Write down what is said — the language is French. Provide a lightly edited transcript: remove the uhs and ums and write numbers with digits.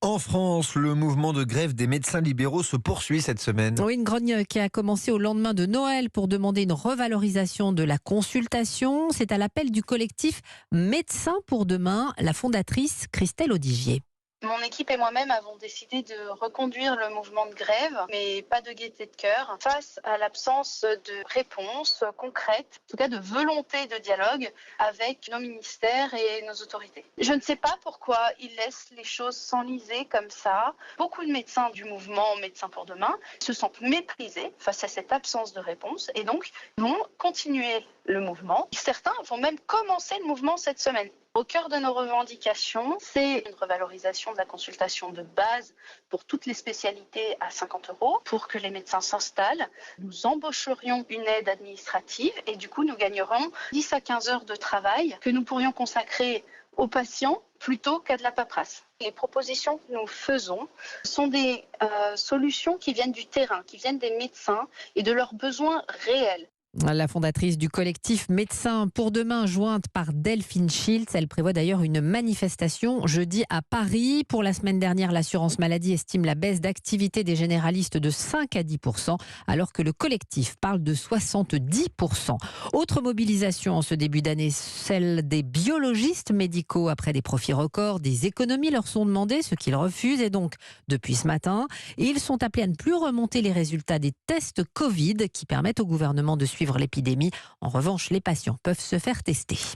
En France, le mouvement de grève des médecins libéraux se poursuit cette semaine. Oui, une grogne qui a commencé au lendemain de Noël pour demander une revalorisation de la consultation. C'est à l'appel du collectif Médecins pour demain, la fondatrice Christelle Odigier. Mon équipe et moi-même avons décidé de reconduire le mouvement de grève, mais pas de gaieté de cœur, face à l'absence de réponses concrètes, en tout cas de volonté de dialogue avec nos ministères et nos autorités. Je ne sais pas pourquoi ils laissent les choses s'enliser comme ça. Beaucoup de médecins du mouvement Médecins pour demain se sentent méprisés face à cette absence de réponse et donc vont continuer le mouvement. Certains vont même commencer le mouvement cette semaine. Au cœur de nos revendications, c'est une revalorisation de la consultation de base pour toutes les spécialités à 50 € pour que les médecins s'installent. Nous embaucherions une aide administrative et du coup, nous gagnerions 10 à 15 heures de travail que nous pourrions consacrer aux patients plutôt qu'à de la paperasse. Les propositions que nous faisons sont des solutions qui viennent du terrain, qui viennent des médecins et de leurs besoins réels. La fondatrice du collectif Médecins pour demain, jointe par Delphine Schiltz. Elle prévoit d'ailleurs une manifestation jeudi à Paris. Pour la semaine dernière, l'assurance maladie estime la baisse d'activité des généralistes de 5 à 10%, alors que le collectif parle de 70%. Autre mobilisation en ce début d'année, celle des biologistes médicaux. Après des profits records, des économies leur sont demandées, ce qu'ils refusent. Et donc, depuis ce matin, ils sont appelés à ne plus remonter les résultats des tests Covid qui permettent au gouvernement de suivre l'épidémie. En revanche, les patients peuvent se faire tester.